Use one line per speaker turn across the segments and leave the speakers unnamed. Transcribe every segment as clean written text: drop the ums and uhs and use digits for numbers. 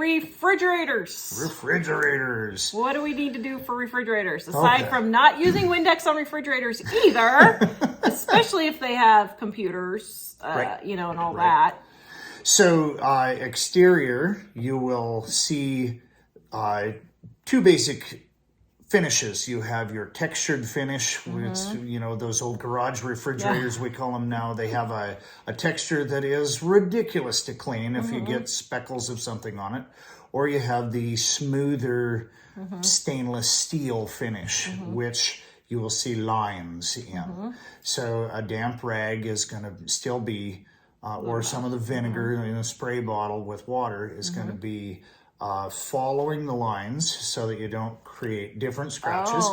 refrigerators.
Refrigerators.
What do we need to do for refrigerators? Aside from not using Windex on refrigerators either, especially if they have computers, you know, and all that.
So exterior, you will see two basic finishes. You have your textured finish, which, you know, those old garage refrigerators, we call them now. They have a texture that is ridiculous to clean if you get speckles of something on it. Or you have the smoother stainless steel finish, which you will see lines in. So a damp rag is going to still be, or some of the vinegar in a spray bottle with water is going to be following the lines so that you don't create different scratches.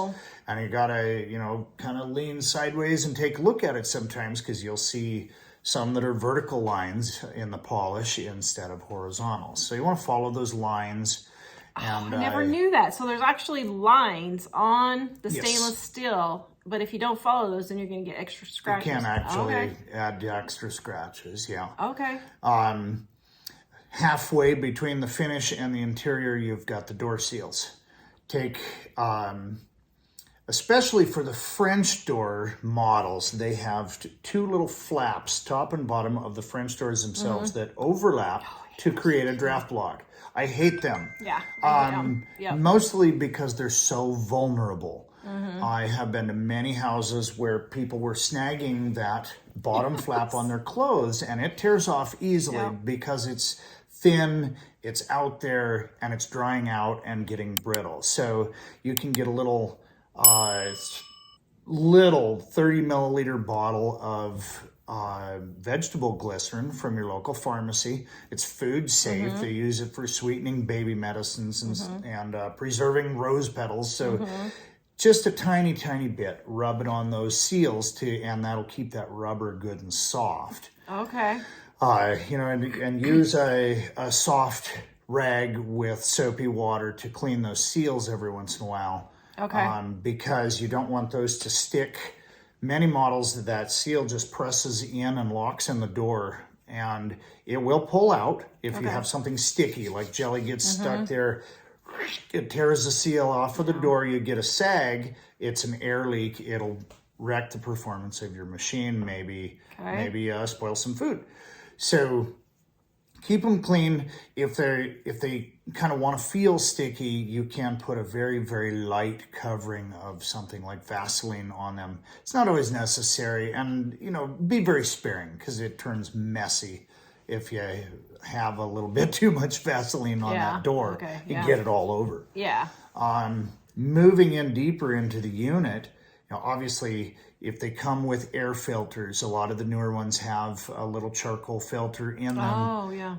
And you gotta, you know, kind of lean sideways and take a look at it sometimes, because you'll see some that are vertical lines in the polish instead of horizontal. So you want to follow those lines. And
I never knew that. So there's actually lines on the stainless steel, but if you don't follow those, then you're going to get extra scratches.
You can actually add extra scratches,
Okay.
Halfway between the finish and the interior, you've got the door seals. Take, especially for the French door models, they have two little flaps, top and bottom of the French doors themselves, that overlap to create a draft block. I hate them. Mostly because they're so vulnerable. I have been to many houses where people were snagging that bottom flap on their clothes, and it tears off easily because it's thin, it's out there, and it's drying out and getting brittle. So you can get a little 30 milliliter bottle of vegetable glycerin from your local pharmacy. It's food safe. They use it for sweetening baby medicines and preserving rose petals. So just a tiny, tiny bit. Rub it on those seals and that'll keep that rubber good and soft.
Okay.
You know, and use a soft rag with soapy water to clean those seals every once in a while.
Okay.
Because you don't want those to stick. Many models, that seal just presses in and locks in the door, and it will pull out if you have something sticky, like jelly gets stuck there. It tears the seal off of the door. You get a sag. It's an air leak. It'll wreck the performance of your machine, maybe spoil some food. So keep them clean. If they kind of want to feel sticky, you can put a very, very light covering of something like Vaseline on them. It's not always necessary, and you know, be very sparing because it turns messy if you have a little bit too much Vaseline on that door. You get it all over. Moving in deeper into the unit, you know, obviously, if they come with air filters, a lot of the newer ones have a little charcoal filter in them.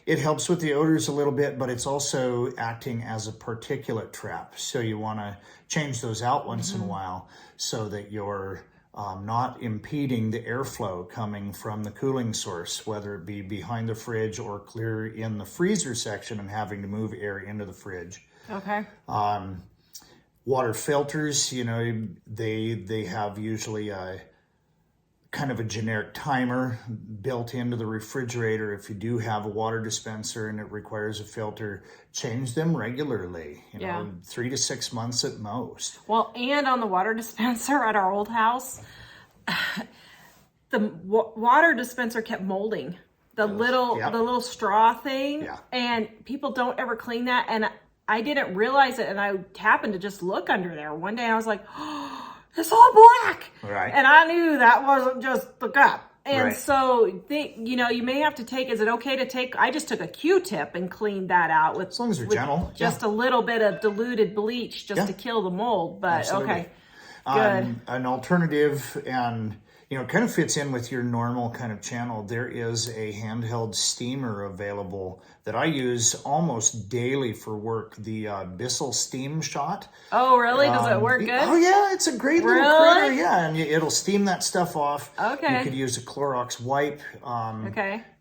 It helps with the odors a little bit, but it's also acting as a particulate trap. So you want to change those out once in a while so that you're not impeding the airflow coming from the cooling source, whether it be behind the fridge or clear in the freezer section and having to move air into the fridge. Water filters, you know, they have usually a kind of a generic timer built into the refrigerator. If you do have a water dispenser and it requires a filter, change them regularly, you know, 3 to 6 months at most.
Well, and on the water dispenser at our old house, the water dispenser kept molding. The little straw thing, and people don't ever clean that, and I didn't realize it, and I happened to just look under there one day, and I was like, oh, it's all black. And I knew that wasn't just the cup. And so, you know, you may have to take, is it okay to take, I just took a Q-tip and cleaned that out with,
as long as you're gentle.
Just a little bit of diluted bleach just to kill the mold, but okay, good.
An alternative, and you know, kind of fits in with your normal kind of channel. There is a handheld steamer available that I use almost daily for work, the Bissell Steam Shot.
Oh, really? Does it work good?
Oh, yeah. It's a great little critter. Yeah, and it'll steam that stuff off.
Okay.
You could use a Clorox wipe.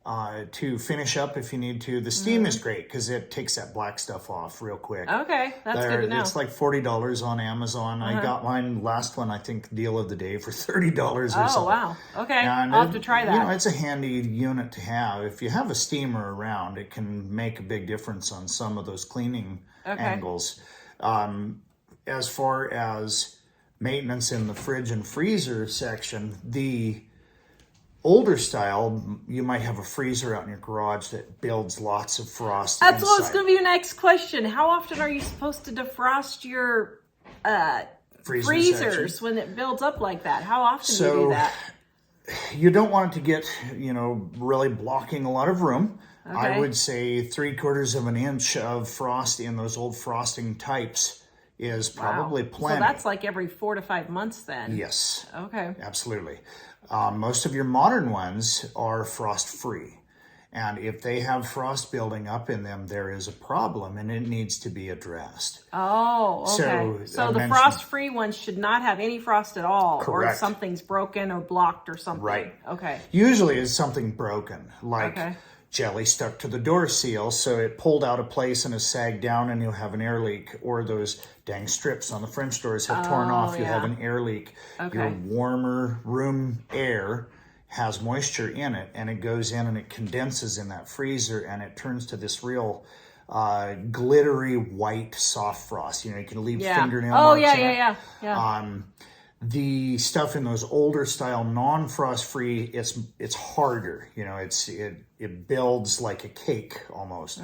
to finish up if you need to. The steam is great because it takes that black stuff off real quick.
Okay, that's good to know.
It's like $40 on Amazon. I got mine last one, I think, deal of the day for $30 or something.
Oh, wow. Okay,
And
I'll have to try that.
You know, it's a handy unit to have. If you have a steamer around, it can make a big difference on some of those cleaning angles. As far as maintenance in the fridge and freezer section, the older style, you might have a freezer out in your garage that builds lots of frost.
That's what's going to be your next question. How often are you supposed to defrost your freezers when it builds up like that? How often do you do that?
You don't want it to get, really blocking a lot of room.
Okay.
I would say 3/4 of an inch of frost in those old frosting types is probably plenty.
So that's like every 4 to 5 months then?
Yes.
Okay.
Absolutely. Most of your modern ones are frost-free. And if they have frost building up in them, there is a problem and it needs to be addressed.
Oh, okay. So the frost-free ones should not have any frost at all.
Correct.
Or something's broken or blocked or something.
Right.
Okay.
Usually it's something broken, like jelly stuck to the door seal, so it pulled out of place and has sagged down and you'll have an air leak. Or those dang strips on the French doors have torn off, you have an air leak.
Okay.
Your warmer room air has moisture in it and it goes in and it condenses in that freezer and it turns to this real glittery white soft frost. You can leave fingernail marks in it. The stuff in those older style non-frost free, it's harder. It builds like a cake almost.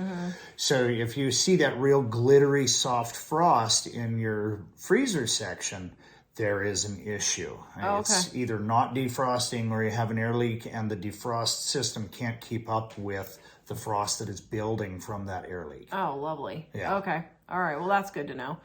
So if you see that real glittery soft frost in your freezer section, there is an issue. It's either not defrosting or you have an air leak and the defrost system can't keep up with the frost that is building from that air leak.
Oh, lovely.
Yeah.
Okay. All right. Well, that's good to know.